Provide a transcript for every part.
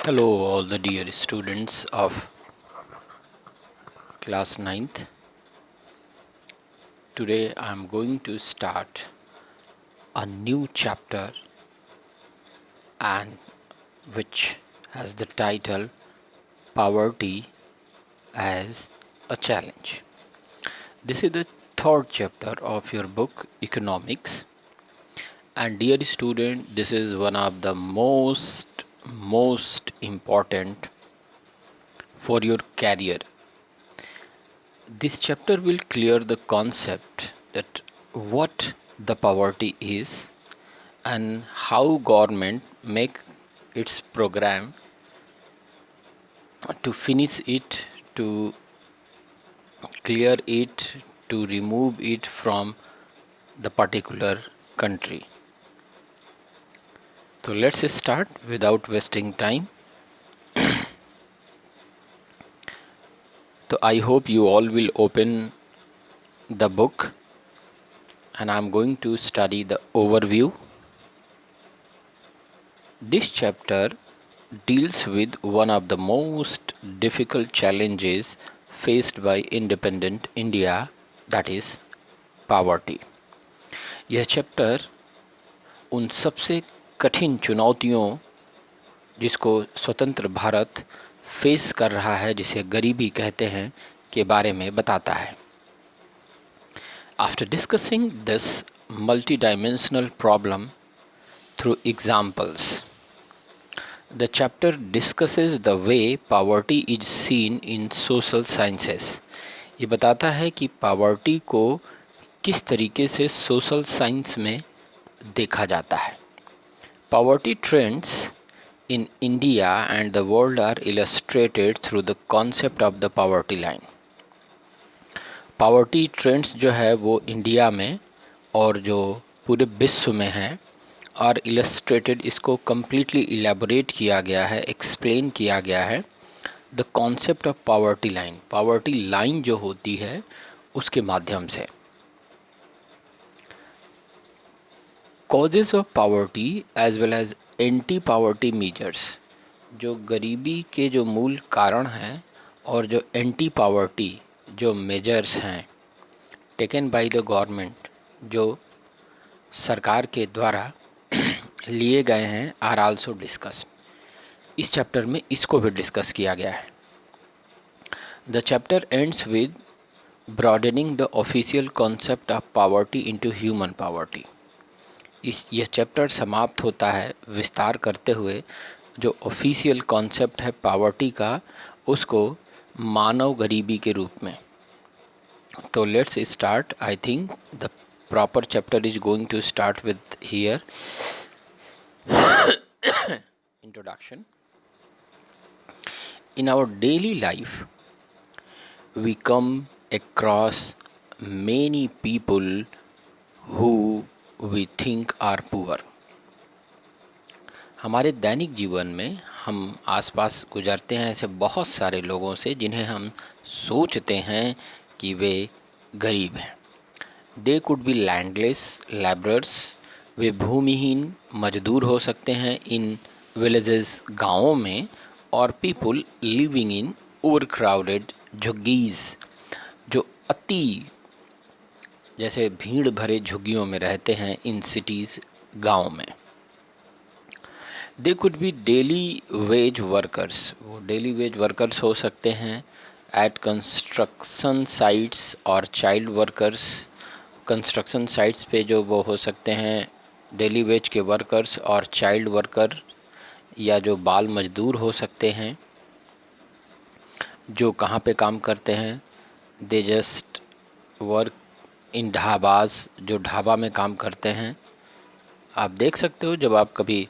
Hello, all the dear students of class ninth. Today I am going to start a new chapter and which has the title Poverty as a Challenge. This is the third chapter of your book Economics, and dear student, this is one of the most important for your career. This chapter will clear the concept that what the poverty is and how government make its program to finish it, to clear it, to remove it from the particular country. So let's start without wasting time. So I hope you all will open the book and I'm going to study the overview. This chapter deals with one of the most difficult challenges faced by independent India, that is poverty. यह chapter उन सबसे कठिन चुनौतियों जिसको स्वतंत्र Bharat face कर रहा है, जिसे गरीबी कहते हैं, के बारे में बताता है. After discussing this multidimensional problem through examples, the chapter discusses the way poverty is seen in social sciences. ये बताता है कि poverty को किस तरीके से social science में देखा जाता है. Poverty trends in India and the world are illustrated through the concept of the poverty line. Poverty trends जो है वो इंडिया में और जो पूरे विश्व में है और इलस्ट्रेटेड, इसको कम्प्लीटली इलेबोरेट किया गया है, एक्सप्लेन किया गया है the concept of poverty line. Poverty line जो होती है उसके माध्यम से. Causes of poverty as well as anti poverty measures, जो गरीबी के जो मूल कारण हैं और जो एंटी पावर्टी जो मेजर्स हैं टेकन बाय द गवर्नमेंट, जो सरकार के द्वारा लिए गए हैं, आर आल्सो डिस्कस्ड. इस चैप्टर में इसको भी डिस्कस किया गया है. The chapter ends with broadening the official concept of poverty into human poverty. यह चैप्टर समाप्त होता है विस्तार करते हुए जो ऑफिशियल कॉन्सेप्ट है पावर्टी का, उसको मानव गरीबी के रूप में. तो let's start. I think the proper chapter is going to start with here. Introduction. In our daily life we come across many people who we think are poor. हमारे दैनिक जीवन में हम आसपास गुजरते हैं ऐसे बहुत सारे लोगों से जिन्हें हम सोचते हैं कि वे गरीब हैं. They could be landless labourers, वे भूमिहीन मजदूर हो सकते हैं इन विलेजेस, गाँवों में, और people living in overcrowded jhuggis, जो अति जैसे भीड़ भरे झुग्गियों में रहते हैं इन सिटीज़, गाँव में. दे could B daily veg workers, वो डेली वेज वर्कर्स हो सकते हैं एट कंस्ट्रक्शन साइट्स, और चाइल्ड वर्कर्स, कंस्ट्रक्शन साइट्स पे जो वो हो सकते हैं डेली वेज के वर्कर्स, और चाइल्ड वर्कर या जो बाल मजदूर हो सकते हैं. जो कहाँ पे काम करते हैं, they just work in dhabas, जो ढाबा में काम करते हैं. आप देख सकते हो जब आप कभी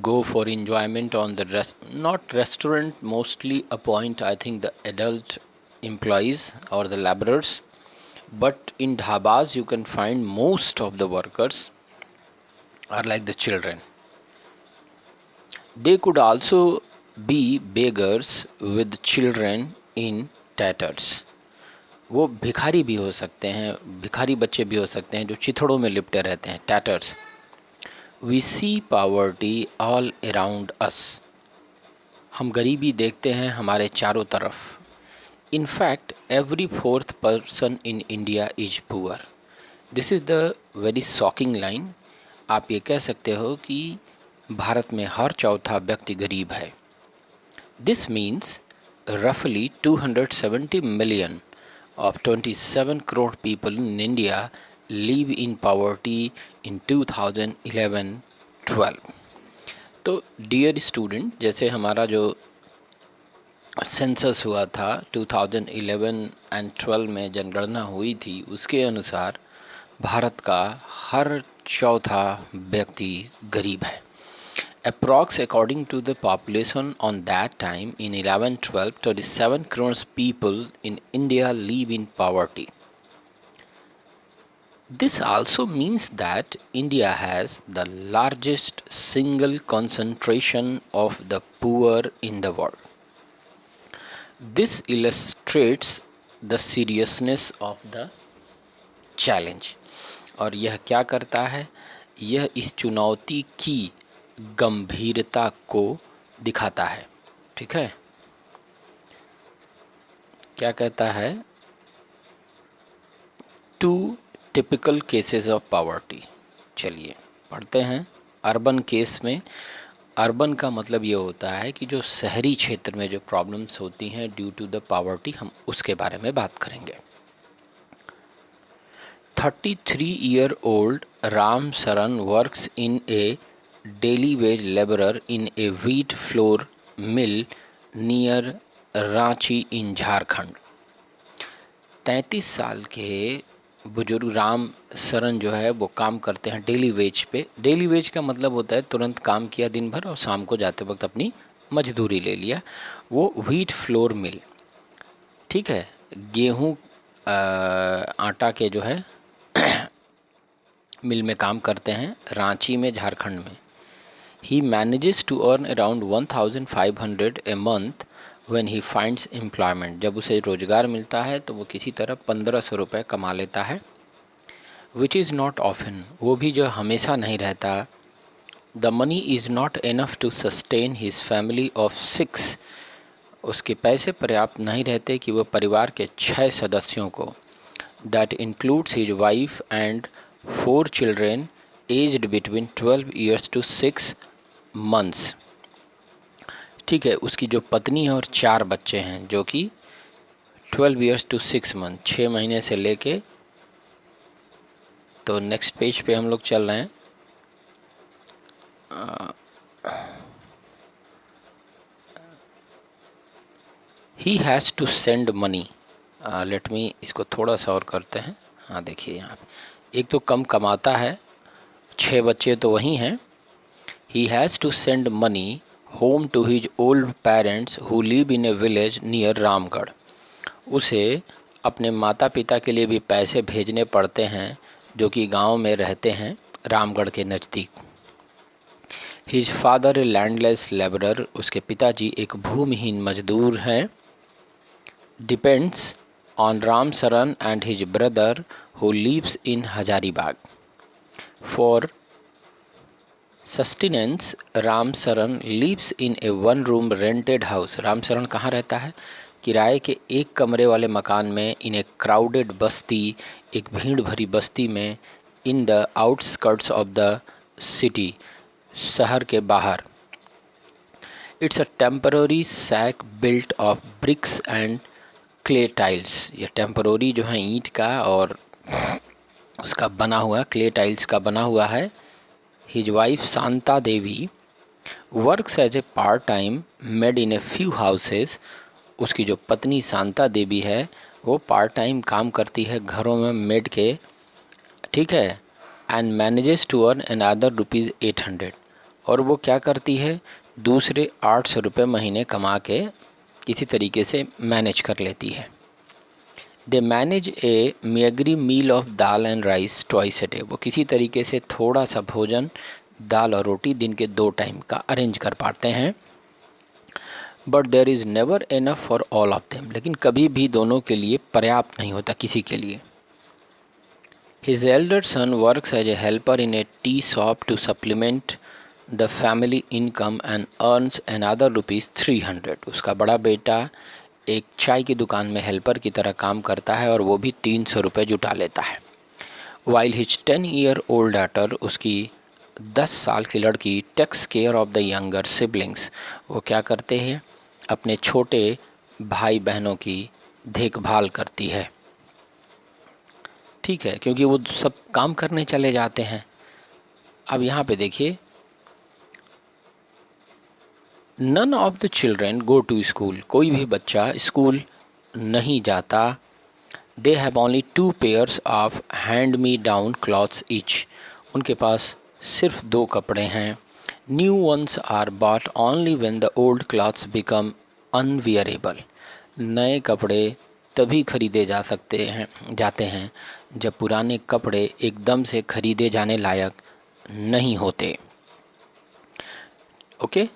go for enjoyment on the not restaurant, mostly appoint I think the adult employees or the laborers, but in dhabas you can find most of the workers are like the children. They could also be beggars with children in tatters. वो भिखारी भी हो सकते हैं, भिखारी बच्चे भी हो सकते हैं जो चिथड़ों में लिपटे रहते हैं, tatters. We see poverty all around us. हम गरीबी देखते हैं हमारे चारों तरफ। In fact every fourth person in India is poor. This is the very shocking line. आप ये कह सकते हो कि भारत में हर चौथा व्यक्ति गरीब है। This means roughly 270 million of 27 crore people in India live in poverty in 2011-12। तो डियर स्टूडेंट, जैसे हमारा जो सेंसस हुआ था 2011 एंड 12 में जनगणना हुई थी, उसके अनुसार भारत का हर चौथा व्यक्ति गरीब है। Approx according to the population on that time in 11-12, 27 crores people in India live in poverty. This also means that India has the largest single concentration of the poor in the world. This illustrates the seriousness of the challenge. और यह क्या करता है? यह इस चुनौती की गंभीरता को दिखाता है। ठीक है, क्या कहता है? Two typical cases of poverty. चलिए पढ़ते हैं। अर्बन केस में, अर्बन का मतलब ये होता है कि जो शहरी क्षेत्र में जो प्रॉब्लम्स होती हैं ड्यू टू द पॉवर्टी, हम उसके बारे में बात करेंगे। 33-year-old Ram Saran works in a daily wage laborer in a wheat flour mill near Ranchi इन झारखंड। 33 साल के बुजुर्ग राम सरन जो है वो काम करते हैं डेली वेज पे। डेली वेज का मतलब होता है तुरंत काम किया दिन भर और शाम को जाते वक्त अपनी मजदूरी ले लिया। वो व्हीट फ्लोर मिल, ठीक है, गेहूँ आटा के जो है मिल में काम करते हैं रांची में, झारखंड में। He manages to earn around 1500 a month when he finds employment. जब उसे रोज़गार मिलता है तो वो किसी तरह 1500 रुपये कमा लेता है। विच इज़ नॉट ऑफन, वो भी जो हमेशा नहीं रहता। The money is not enough to sustain his family of 6। उसके पैसे पर्याप्त नहीं रहते कि वह परिवार के 6 सदस्यों को, that includes his wife and 4 children aged between 12 years to 6 months. ठीक है, उसकी जो पत्नी है और 4 बच्चे हैं जो कि 12 ईयर्स टू 6 मंथ, 6 महीने से लेके, तो नेक्स्ट पेज पे हम लोग चल रहे हैं। He has to send money. Let me इसको थोड़ा सा और करते हैं। हाँ देखिए यहाँ पे, एक तो कम कमाता है, 6 बच्चे तो वही हैं। He has to send money home to his old parents who live in a village near Ramgarh. उसे अपने माता पिता के लिए भी पैसे भेजने पड़ते हैं जो कि गांव में रहते हैं रामगढ़ के नज़दीक। His father a landless labourer, उसके पिताजी एक भूमिहीन मजदूर हैं। Depends on Ram Saran and his brother who lives in Hazaribagh for sustenance. Ram Saran lives in a 1 room rented house. Ram Saran कहाँ रहता है? किराए के 1 कमरे वाले मकान में, इन ए क्राउडेड बस्ती, एक भीड़ भरी बस्ती में, in the outskirts of the city, शहर के बाहर। It's a temporary shack built of bricks and clay tiles. ये टेम्पररी जो है ईंट का और उसका बना हुआ क्ले टाइल्स का बना हुआ है। His wife Shanta Devi works as a part time maid in a few houses. उसकी जो पत्नी शांता देवी है वो पार्ट टाइम काम करती है घरों में मेड के, ठीक है। And manages to earn another ₹800। और वो क्या करती है? दूसरे 800 रुपये महीने कमा के इसी तरीके से मैनेज कर लेती है। They manage a meagre meal of dal and rice twice a day. वो किसी तरीके से थोड़ा सा भोजन, दाल और रोटी दिन के 2 टाइम का अरेंज कर पाते हैं। But there is never enough for all of them. लेकिन कभी भी दोनों के लिए पर्याप्त नहीं होता, किसी के लिए। His elder son works as a helper in a tea shop to supplement the family income and earns another rupees 300. उसका बड़ा बेटा एक चाय की दुकान में हेल्पर की तरह काम करता है और वो भी 300 रुपये जुटा लेता है. While his 10-year-old daughter, उसकी 10 साल की लड़की, takes care of the younger siblings, वो क्या करते हैं, अपने छोटे भाई बहनों की देखभाल करती है. ठीक है, क्योंकि वो सब काम करने चले जाते हैं. अब यहाँ पे देखिए, none of the children go to school, कोई भी बच्चा स्कूल नहीं जाता. They have only 2 pairs of hand me down clothes each, उनके पास सिर्फ 2 कपड़े हैं. New ones are bought only when the old clothes become unwearable, नए कपड़े तभी खरीदे जाते हैं जब पुराने कपड़े एकदम से खरीदे जाने लायक नहीं होते. Okay.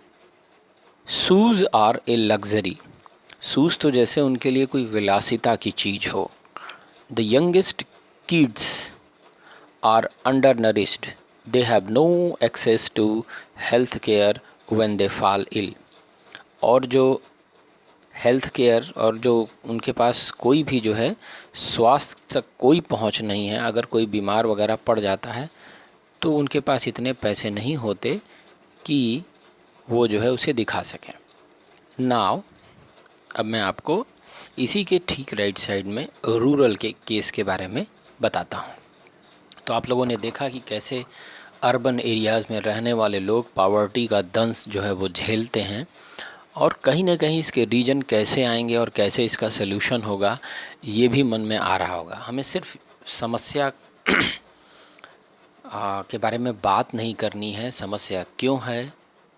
Shoes are a luxury, shoes तो जैसे उनके लिए कोई विलासिता की चीज़ हो. The youngest kids are undernourished, they have no access to health care when they fall ill, और जो हेल्थ केयर और जो उनके पास कोई भी जो है स्वास्थ्य तक कोई पहुंच नहीं है, अगर कोई बीमार वगैरह पड़ जाता है तो उनके पास इतने पैसे नहीं होते कि वो जो है उसे दिखा सकें. नाउ अब मैं आपको इसी के ठीक राइट साइड में रूरल के केस के बारे में बताता हूँ. तो आप लोगों ने देखा कि कैसे अर्बन एरियाज़ में रहने वाले लोग पावर्टी का दंश जो है वो झेलते हैं, और कहीं ना कहीं इसके रीजन कैसे आएंगे और कैसे इसका सलूशन होगा ये भी मन में आ रहा होगा. हमें सिर्फ समस्या के बारे में बात नहीं करनी है, समस्या क्यों है,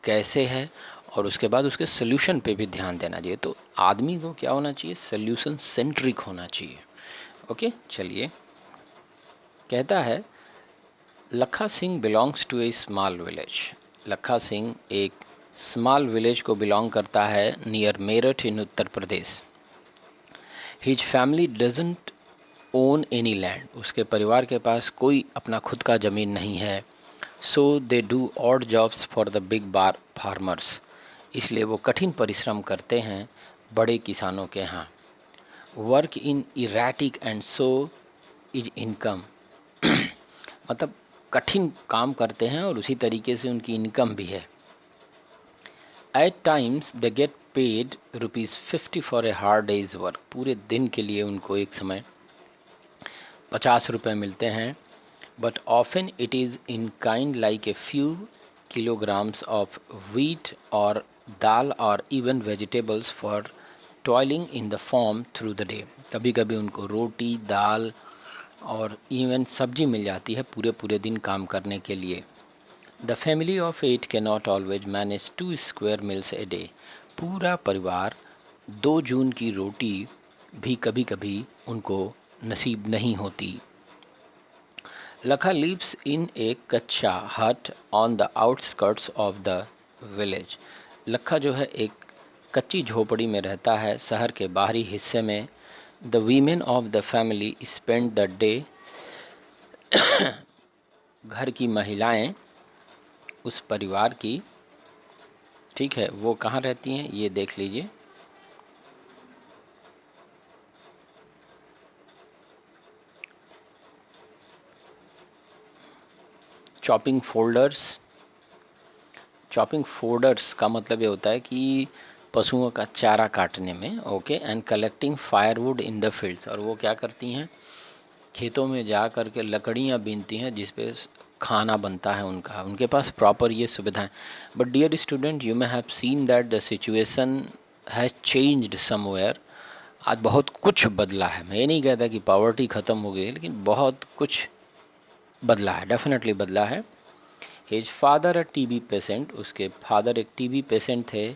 कैसे है, और उसके बाद उसके सल्यूशन पे भी ध्यान देना चाहिए. तो आदमी को क्या होना चाहिए, सल्यूशन सेंट्रिक होना चाहिए. ओके, चलिए. कहता है, Lakha Singh belongs to a small village. Lakha Singh एक स्मॉल विलेज को बिलोंग करता है near Meerut in Uttar Pradesh. His family doesn't own any land, उसके परिवार के पास कोई अपना खुद का ज़मीन नहीं है. So they do odd jobs for the big बार फार्मर्स, इसलिए वो कठिन परिश्रम करते हैं बड़े किसानों के यहाँ. Work in erratic and so is income, मतलब कठिन काम करते हैं और उसी तरीके से उनकी इनकम भी है. At times they get paid ₹50 for a hard day's work, पूरे दिन के लिए उनको एक समय 50 रुपये मिलते हैं. But often it is in kind like a few kilograms of wheat or dal or even vegetables for toiling in the farm through the day. कभी कभी उनको रोटी, दाल और इवन सब्जी मिल जाती है पूरे पूरे दिन काम करने के लिए. The family of 8 can not always manage 2 square meals a day, पूरा परिवार 2 जून की रोटी भी कभी कभी उनको नसीब नहीं होती. लखा लिव्स इन ए कच्चा हट on the outskirts of the village. लखा जो है एक कच्ची झोपड़ी में रहता है शहर के बाहरी हिस्से में. The women of the family spend the day, घर की महिलाएं उस परिवार की, ठीक है, वो कहाँ रहती हैं ये देख लीजिए. चॉपिंग फोल्डर्स का मतलब ये होता है कि पशुओं का चारा काटने में. Okay. And collecting firewood in the fields, और वो क्या करती हैं, खेतों में जा कर के लकड़ियाँ बीनती हैं जिस पे खाना बनता है उनका, उनके पास प्रॉपर ये सुविधाएं. But dear student, you may have seen that the situation has changed somewhere. आज बहुत कुछ बदला है. मैं ये नहीं कहता कि पॉवर्टी ख़त्म हो गई, लेकिन बहुत कुछ बदला है, डेफिनेटली बदला है. His father a TB patient, उसके फादर एक टीबी पेशेंट थे.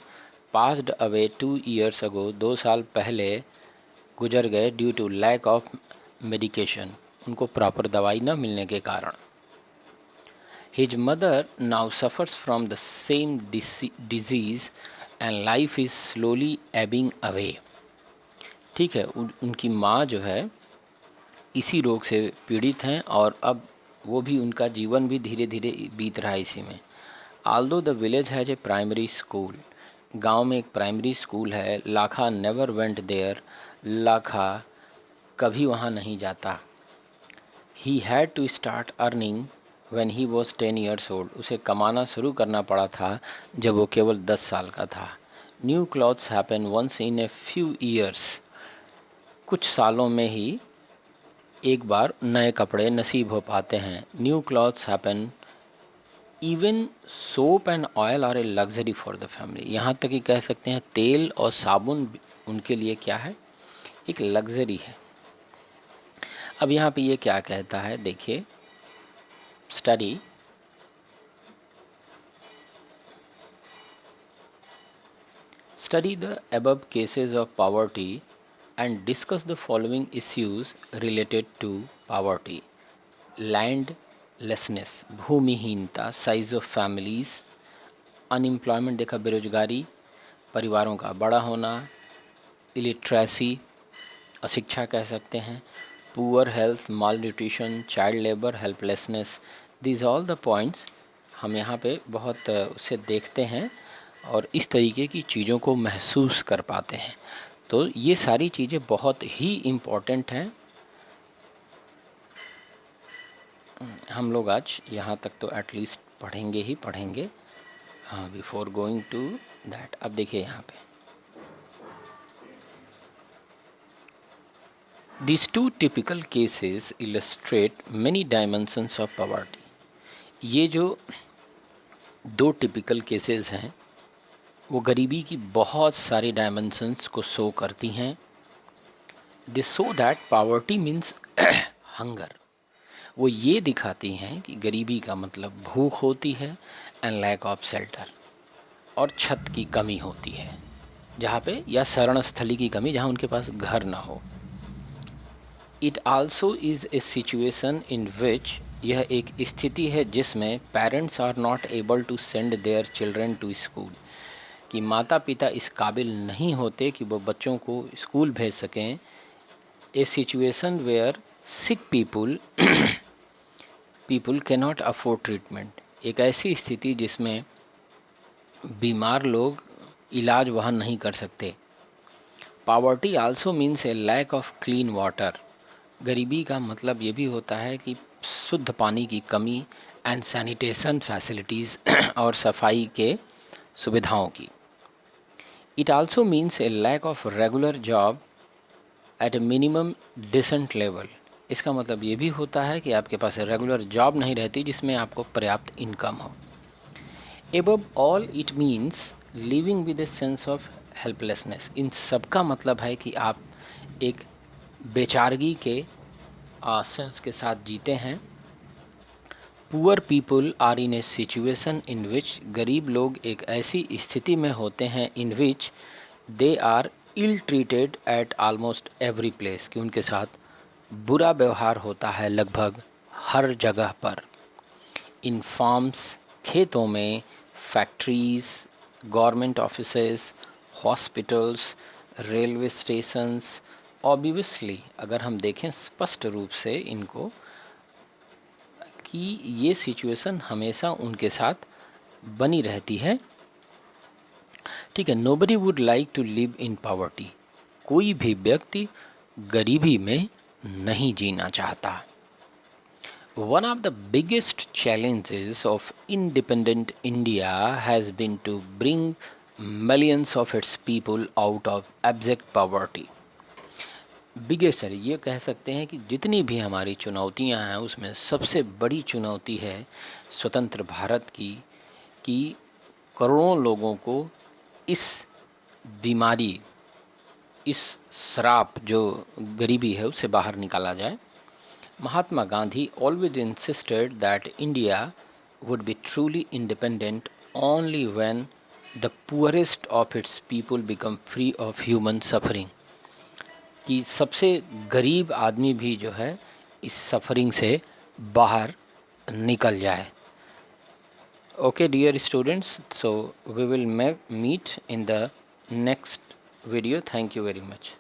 पास्ड अवे 2 years अगो, 2 साल पहले गुजर गए. Due to lack of medication, उनको प्रॉपर दवाई न मिलने के कारण. His mother now suffers from the same disease and life is slowly ebbing away. ठीक है, उनकी माँ जो है इसी रोग से पीड़ित हैं और अब वो भी, उनका जीवन भी धीरे धीरे बीत रहा है इसी में। Although the village has a primary school, गांव में एक प्राइमरी स्कूल है। Lakha never went there, Lakha कभी वहाँ नहीं जाता। He had to start earning when he was 10 years old, उसे कमाना शुरू करना पड़ा था जब वो केवल 10 साल का था। New clothes happen once in a few years, कुछ सालों में ही एक बार नए कपड़े नसीब हो पाते हैं। New clothes happen even soap and oil are a luxury for the family, यहाँ तक कि कह सकते हैं तेल और साबुन उनके लिए क्या है, एक लग्जरी है। अब यहाँ पे ये क्या कहता है, देखिए, study the above cases of poverty and discuss the following issues related to poverty: landlessness, भूमिहीनता, साइज ऑफ फैमिलीज, अनएम्प्लॉयमेंट देखा, बेरोजगारी, परिवारों का बड़ा होना, इलिटरेसी, अशिक्षा कह सकते हैं, poor health, mall nutrition, child labour, helplessness. These all the points हम यहाँ पे बहुत उसे देखते हैं और इस तरीके की चीज़ों को महसूस कर पाते हैं। तो ये सारी चीज़ें बहुत ही इम्पॉर्टेंट हैं। हम लोग आज यहाँ तक तो एटलीस्ट पढ़ेंगे ही पढ़ेंगे, हाँ, बिफोर गोइंग टू दैट। अब देखिए यहाँ पे These two typical cases illustrate many dimensions of poverty. ये जो दो टिपिकल केसेस हैं वो गरीबी की बहुत सारी डायमेंशंस को शो करती हैं। दे show that poverty means hunger, वो ये दिखाती हैं कि गरीबी का मतलब भूख होती है एंड लैक ऑफ शेल्टर, और छत की कमी होती है जहाँ पे, या शरण स्थली की कमी जहाँ उनके पास घर ना हो। It also is a situation in which, यह एक स्थिति है जिसमें parents are not able to send their children to school, कि माता पिता इस काबिल नहीं होते कि वो बच्चों को स्कूल भेज सकें। A situation where sick people cannot afford treatment, एक ऐसी स्थिति जिसमें बीमार लोग इलाज वहन नहीं कर सकते। Poverty also means a lack of clean water, गरीबी का मतलब ये भी होता है कि शुद्ध पानी की कमी एंड सैनिटेशन फैसिलिटीज़ और सफाई के सुविधाओं की। It also means a lack of regular job at a minimum decent level, इसका मतलब ये भी होता है कि आपके पास रेगुलर जॉब नहीं रहती जिसमें आपको पर्याप्त इनकम हो। Above all it means living with a sense of helplessness, इन सब का मतलब है कि आप एक बेचारगी के सेंस के साथ जीते हैं। Poor people are in a situation in which, गरीब लोग एक ऐसी स्थिति में होते हैं in which they are ill treated at almost every place, कि उनके साथ बुरा व्यवहार होता है लगभग हर जगह पर। इन फार्म्स, खेतों में, factories, government offices, hospitals, railway stations. Obviously अगर हम देखें स्पष्ट रूप से इनको, कि ये सिचुएशन हमेशा उनके साथ बनी रहती है। ठीक है, nobody would like to live in poverty, कोई भी व्यक्ति गरीबी में नहीं जीना चाहता। One of the biggest challenges of independent India has been to bring millions of its people out of abject poverty. Biggest है, ये कह सकते हैं कि जितनी भी हमारी चुनौतियां हैं उसमें सबसे बड़ी चुनौती है स्वतंत्र भारत की, कि करोड़ों लोगों को इस बीमारी, इस श्राप जो गरीबी है उससे बाहर निकाला जाए। Mahatma Gandhi always insisted that India would be truly independent only when the poorest of its people become free of human suffering, कि सबसे गरीब आदमी भी जो है इस सफरिंग से बाहर निकल जाए। Okay, dear students, so we will meet in the next video. Thank you very much.